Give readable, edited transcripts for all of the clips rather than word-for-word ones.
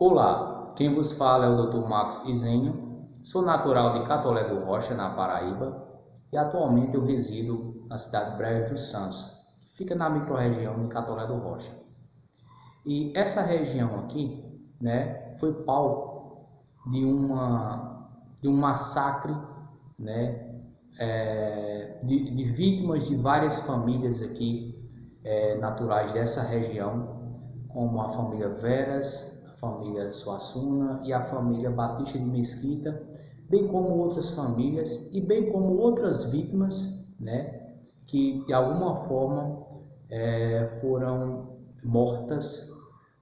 Olá, quem vos fala é o Dr. Max Isenho, sou natural de Catolé do Rocha, na Paraíba, e atualmente eu resido na cidade de Breves dos Santos, que fica na microrregião de Catolé do Rocha. E essa região aqui, foi palco de um massacre, de vítimas de várias famílias aqui, naturais dessa região, como a família Veras, a família Suassuna e a família Batista de Mesquita, bem como outras famílias e bem como outras vítimas, que de alguma forma foram mortas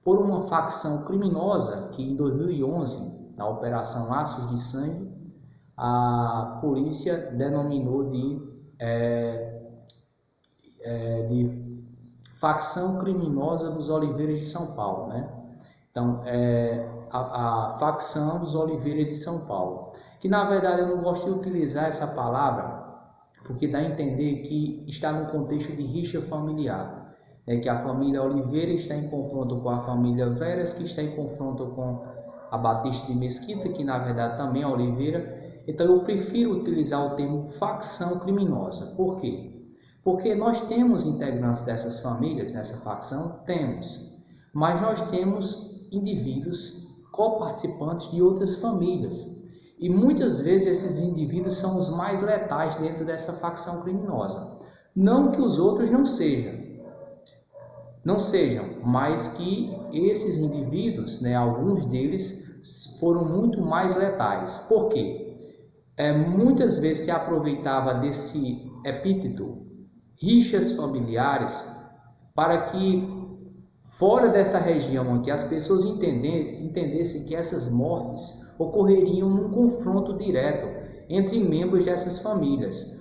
por uma facção criminosa que em 2011, na Operação Laços de Sangue, a polícia denominou de facção criminosa dos Oliveiras de São Paulo, Então, a facção dos Oliveiras de São Paulo, que na verdade eu não gosto de utilizar essa palavra, porque dá a entender que está no contexto de rixa familiar, que a família Oliveira está em confronto com a família Veras, que está em confronto com a Batista de Mesquita, que na verdade também é Oliveira. Então eu prefiro utilizar o termo facção criminosa. Por quê? Porque nós temos integrantes dessas famílias, nessa facção, mas nós temos indivíduos coparticipantes de outras famílias. E muitas vezes esses indivíduos são os mais letais dentro dessa facção criminosa. Não que os outros não sejam, mas que esses indivíduos, alguns deles, foram muito mais letais. Por quê? Muitas vezes se aproveitava desse epíteto, rixas familiares, para que fora dessa região aqui as pessoas entendessem que essas mortes ocorreriam num confronto direto entre membros dessas famílias.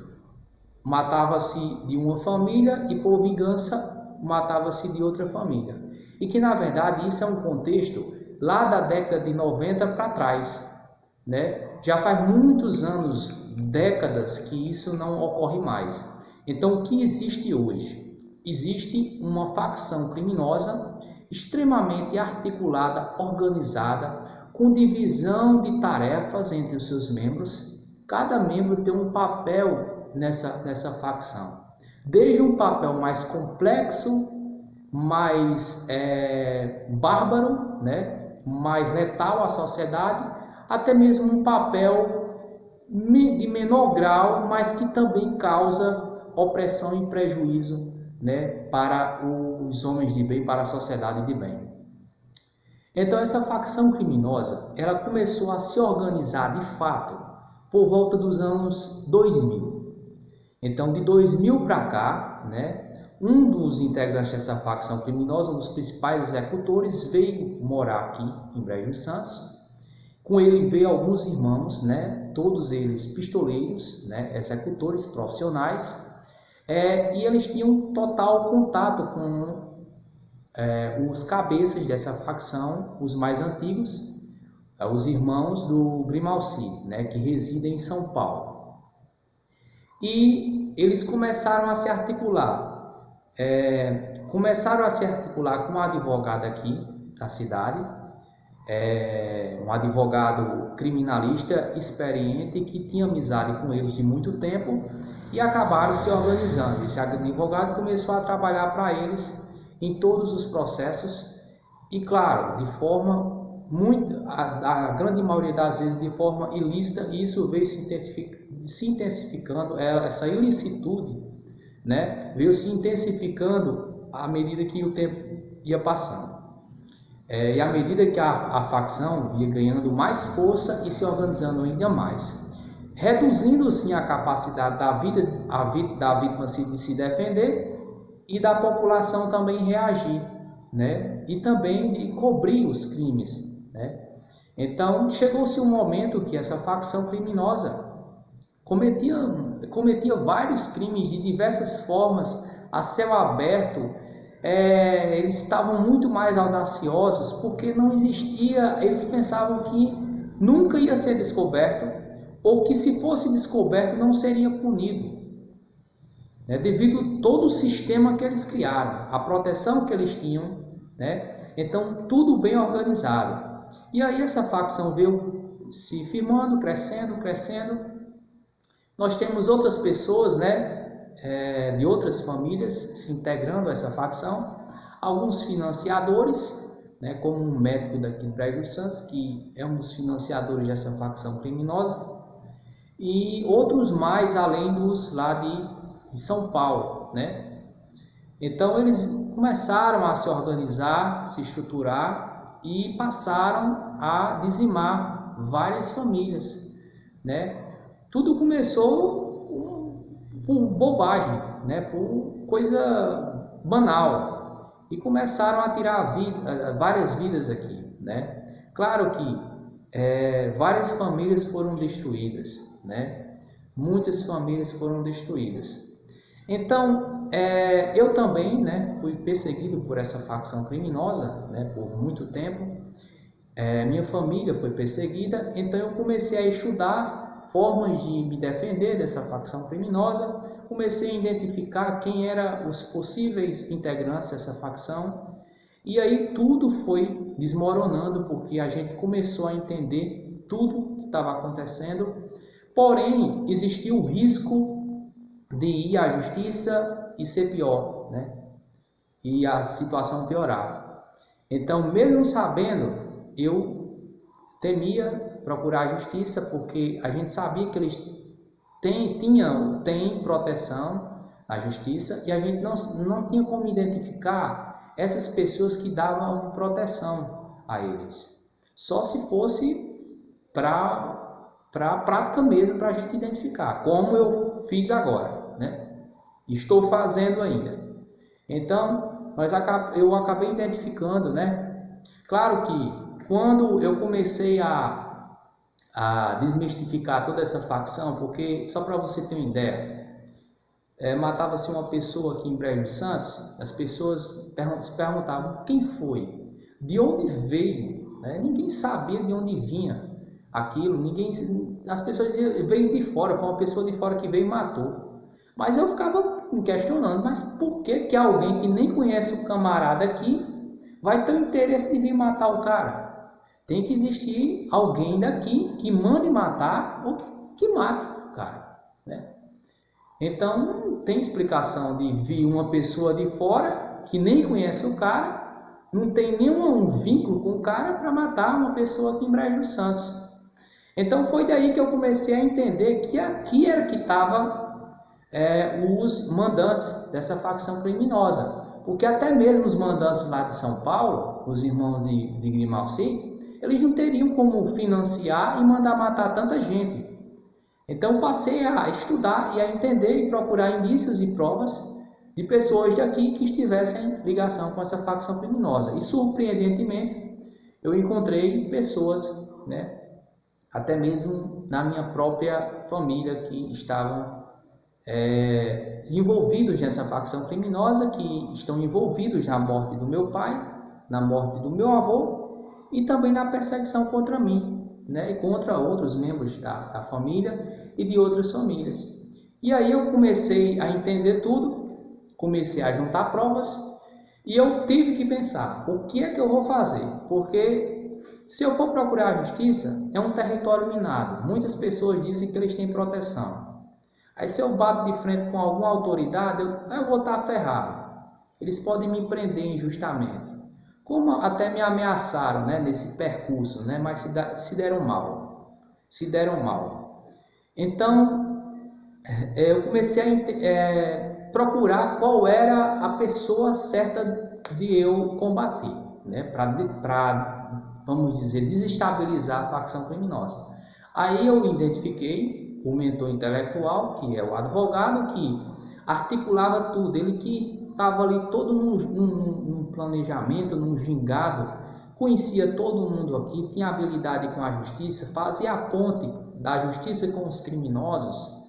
Matava-se de uma família e por vingança matava-se de outra família. E que na verdade isso é um contexto lá da década de 90 para trás, Já faz muitos anos, décadas, que isso não ocorre mais. Então o que existe hoje? Existe uma facção criminosa extremamente articulada, organizada, com divisão de tarefas entre os seus membros. Cada membro tem um papel nessa facção. Desde um papel mais complexo, mais bárbaro, mais letal à sociedade, até mesmo um papel de menor grau, mas que também causa opressão e prejuízo, para os homens de bem, para a sociedade de bem. Então essa facção criminosa, ela começou a se organizar de fato por volta dos anos 2000. Então de 2000 para cá, um dos integrantes dessa facção criminosa, um dos principais executores, veio morar aqui em Breves dos Santos. Com ele veio alguns irmãos, todos eles pistoleiros, executores profissionais, e eles tinham total contato com os cabeças dessa facção, os mais antigos, os irmãos do Grimalci, que residem em São Paulo. E eles começaram a se articular, com uma advogada aqui da cidade, um advogado criminalista experiente que tinha amizade com eles de muito tempo e acabaram se organizando. Esse advogado começou a trabalhar para eles em todos os processos e, claro, de forma a grande maioria das vezes de forma ilícita, e isso veio se intensificando, essa ilicitude, veio se intensificando à medida que o tempo ia passando. E à medida que a facção ia ganhando mais força e se organizando ainda mais, reduzindo assim a capacidade da vítima de se defender e da população também reagir, e também de cobrir os crimes, Então chegou-se um momento que essa facção criminosa cometia vários crimes de diversas formas, a céu aberto. Eles estavam muito mais audaciosos porque não existia, eles pensavam que nunca ia ser descoberto, ou que se fosse descoberto não seria punido, devido a todo o sistema que eles criaram, a proteção que eles tinham, Então tudo bem organizado. E aí essa facção veio se firmando, crescendo, crescendo. Nós temos outras pessoas, né, de outras famílias se integrando a essa facção, alguns financiadores, né, como um médico daqui de Brejo dos Santos, que é um dos financiadores dessa facção criminosa, e outros mais além dos lá de São Paulo, né? Então eles começaram a se organizar, se estruturar e passaram a dizimar várias famílias, né? Tudo começou por bobagem, né? Por coisa banal, e começaram a tirar várias vidas aqui, né? Claro que várias famílias foram destruídas, né? Muitas famílias foram destruídas. Então, eu também, né, fui perseguido por essa facção criminosa, né, por muito tempo. Minha família foi perseguida, então eu comecei a estudar formas de me defender dessa facção criminosa. Comecei a identificar quem eram os possíveis integrantes dessa facção, e aí tudo foi desmoronando, porque a gente começou a entender tudo que estava acontecendo. Porém, existia o risco de ir à justiça e ser pior, né? E a situação piorar. Então, mesmo sabendo, eu temia procurar a justiça, porque a gente sabia que eles têm proteção na justiça, e a gente não tinha como identificar essas pessoas que davam proteção a eles. Só se fosse para a prática mesmo, para a gente identificar, como eu fiz agora, né? Estou fazendo ainda. Então, eu acabei identificando, né? Claro que quando eu comecei a desmistificar toda essa facção, porque, só para você ter uma ideia, matava-se uma pessoa aqui em Brejo dos Santos, as pessoas se perguntavam quem foi, de onde veio, né? Ninguém sabia de onde vinha aquilo, as pessoas diziam, veio de fora, foi uma pessoa de fora que veio e matou. Mas eu ficava me questionando, mas por que alguém que nem conhece o camarada aqui vai ter o interesse de vir matar o cara? Tem que existir alguém daqui que mande matar ou que mate o cara, né? Então não tem explicação de vir uma pessoa de fora que nem conhece o cara, não tem nenhum vínculo com o cara, para matar uma pessoa aqui em Brejo dos Santos. Então foi daí que eu comecei a entender que aqui era que estavam os mandantes dessa facção criminosa. Porque até mesmo os mandantes lá de São Paulo, os irmãos de Grimalci, eles não teriam como financiar e mandar matar tanta gente. Então eu passei a estudar e a entender e procurar indícios e provas de pessoas daqui que estivessem em ligação com essa facção criminosa. E surpreendentemente eu encontrei pessoas, né, até mesmo na minha própria família, que estavam envolvidos nessa facção criminosa, que estão envolvidos na morte do meu pai, na morte do meu avô e também na perseguição contra mim, né, e contra outros membros da família e de outras famílias. E aí eu comecei a entender tudo, comecei a juntar provas, e eu tive que pensar, o que é que eu vou fazer? Porque se eu for procurar a justiça, é um território minado. Muitas pessoas dizem que eles têm proteção. Aí se eu bato de frente com alguma autoridade, eu vou estar ferrado. Eles podem me prender injustamente. Como até me ameaçaram, né, nesse percurso, né, mas se deram mal. Se deram mal. Então, eu comecei a procurar qual era a pessoa certa de eu combater, né, para vamos dizer, desestabilizar a facção criminosa. Aí eu identifiquei o mentor intelectual, que é o advogado, que articulava tudo, ele que estava ali todo num planejamento, num gingado, conhecia todo mundo aqui, tinha habilidade com a justiça, fazia a ponte da justiça com os criminosos,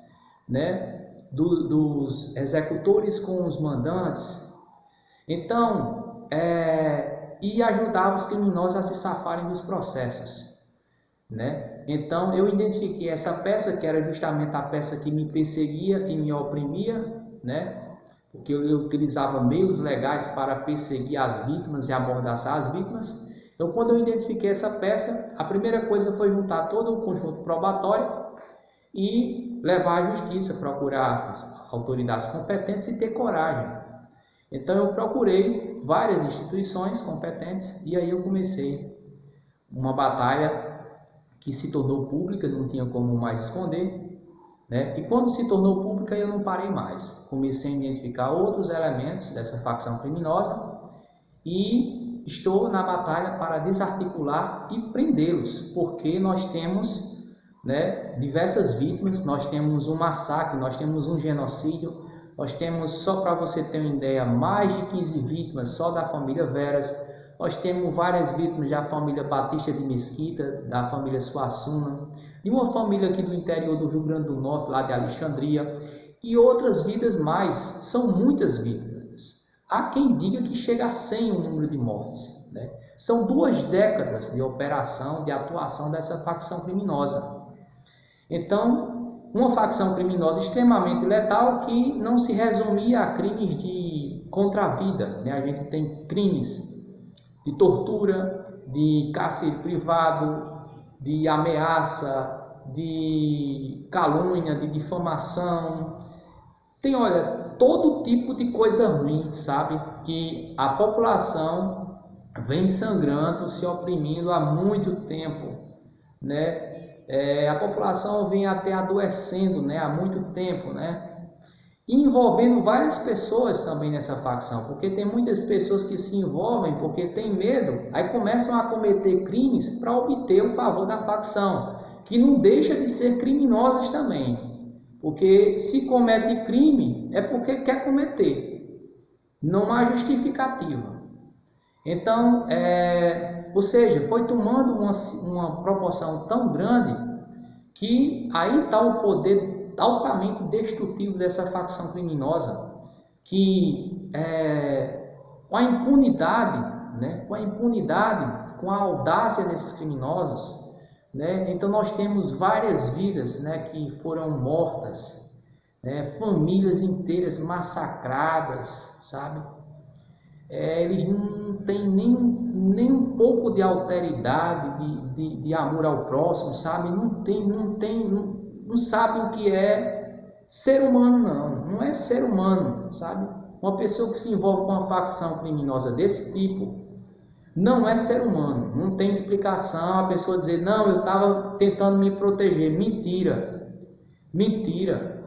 né? Dos executores com os mandantes. Então, e ajudava os criminosos a se safarem dos processos, né? Então eu identifiquei essa peça, que era justamente a peça que me perseguia e me oprimia, né? Porque eu utilizava meios legais para perseguir as vítimas e amordaçar as vítimas. Então, quando eu identifiquei essa peça, a primeira coisa foi juntar todo o conjunto probatório e levar à justiça, procurar as autoridades competentes e ter coragem. Então, eu procurei várias instituições competentes e aí eu comecei uma batalha que se tornou pública, não tinha como mais esconder, né? E quando se tornou pública, eu não parei mais. Comecei a identificar outros elementos dessa facção criminosa e estou na batalha para desarticular e prendê-los, porque nós temos, né, diversas vítimas, nós temos um massacre, nós temos um genocídio, nós temos, só para você ter uma ideia, mais de 15 vítimas só da família Veras, nós temos várias vítimas da família Batista de Mesquita, da família Suassuna, de uma família aqui do interior do Rio Grande do Norte, lá de Alexandria, e outras vidas mais, são muitas vidas. Há quem diga que chega a 100 o número de mortes, né? São 2 décadas de operação, de atuação dessa facção criminosa. Então, uma facção criminosa extremamente letal que não se resumia a crimes contra a vida, né? A gente tem crimes de tortura, de cárcere privado, de ameaça, de calúnia, de difamação. Tem, olha, todo tipo de coisa ruim, sabe? Que a população vem sangrando, se oprimindo há muito tempo, né? A população vem até adoecendo, né? Há muito tempo, né? E envolvendo várias pessoas também nessa facção, porque tem muitas pessoas que se envolvem porque têm medo, aí começam a cometer crimes para obter o favor da facção, que não deixa de ser criminosas também, porque se comete crime é porque quer cometer, não há justificativa. Então, ou seja, foi tomando uma proporção tão grande que aí está o poder altamente destrutivo dessa facção criminosa, que com a impunidade, né, com a audácia desses criminosos, né, então nós temos várias vidas, né, que foram mortas, né, famílias inteiras massacradas, sabe? Eles não têm nem um pouco de alteridade, de amor ao próximo, sabe? Não sabem o que é ser humano, não é ser humano, sabe? Uma pessoa que se envolve com uma facção criminosa desse tipo não é ser humano, não tem explicação a pessoa dizer, não, eu estava tentando me proteger. Mentira,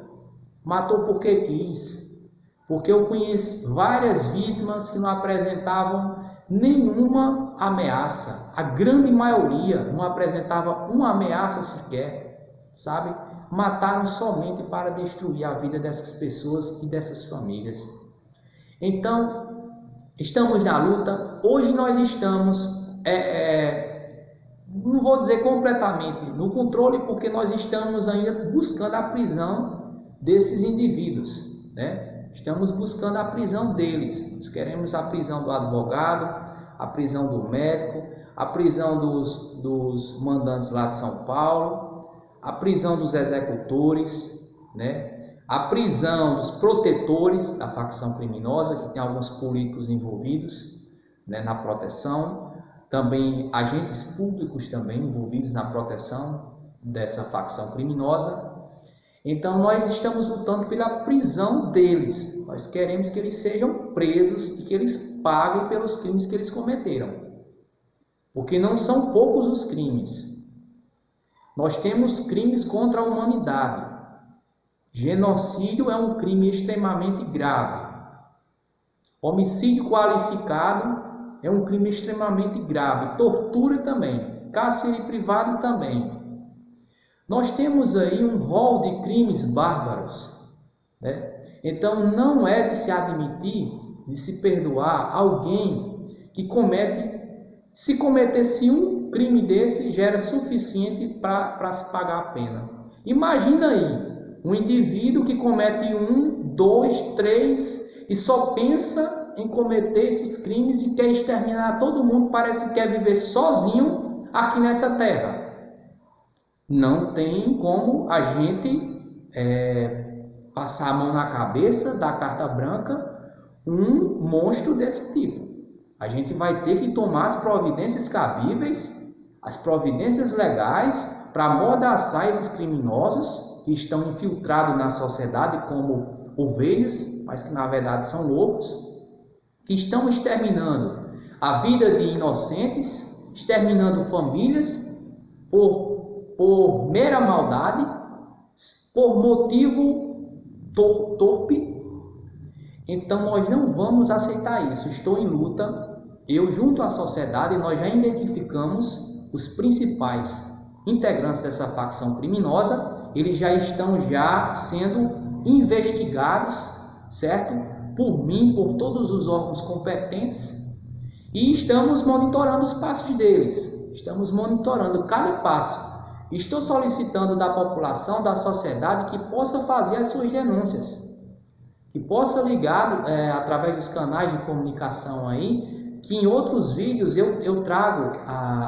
matou porque quis, porque eu conheço várias vítimas que não apresentavam nenhuma ameaça, a grande maioria não apresentava uma ameaça sequer, sabe? Mataram somente para destruir a vida dessas pessoas e dessas famílias. Então, estamos na luta. Hoje nós estamos, não vou dizer completamente no controle, porque nós estamos ainda buscando a prisão desses indivíduos, né? Estamos buscando a prisão deles. Nós queremos a prisão do advogado, a prisão do médico, a prisão dos mandantes lá de São Paulo, a prisão dos executores, né? A prisão dos protetores da facção criminosa, que tem alguns políticos envolvidos, né, na proteção, também agentes públicos também envolvidos na proteção dessa facção criminosa. Então nós estamos lutando pela prisão deles, nós queremos que eles sejam presos e que eles paguem pelos crimes que eles cometeram, porque não são poucos os crimes. Nós temos crimes contra a humanidade. Genocídio é um crime extremamente grave. Homicídio qualificado é um crime extremamente grave. Tortura também. Cárcere privado também. Nós temos aí um rol de crimes bárbaros, né? Então não é de se admitir, de se perdoar alguém que se cometesse um crime desse, já era suficiente para se pagar a pena. Imagina aí, um indivíduo que comete 1, 2, 3 e só pensa em cometer esses crimes e quer exterminar todo mundo, parece que quer viver sozinho aqui nessa terra. Não tem como a gente passar a mão na cabeça, dar carta branca, um monstro desse tipo. A gente vai ter que tomar as providências cabíveis, as providências legais para amordaçar esses criminosos que estão infiltrados na sociedade como ovelhas, mas que na verdade são lobos, que estão exterminando a vida de inocentes, exterminando famílias por mera maldade, por motivo torpe. Então nós não vamos aceitar isso. Estou em luta. Eu, junto à sociedade, nós já identificamos os principais integrantes dessa facção criminosa. Eles já estão sendo investigados, certo? Por mim, por todos os órgãos competentes, e estamos monitorando os passos deles. Estamos monitorando cada passo. Estou solicitando da população, da sociedade, que possa fazer as suas denúncias, que possa ligar através dos canais de comunicação aí, que em outros vídeos eu trago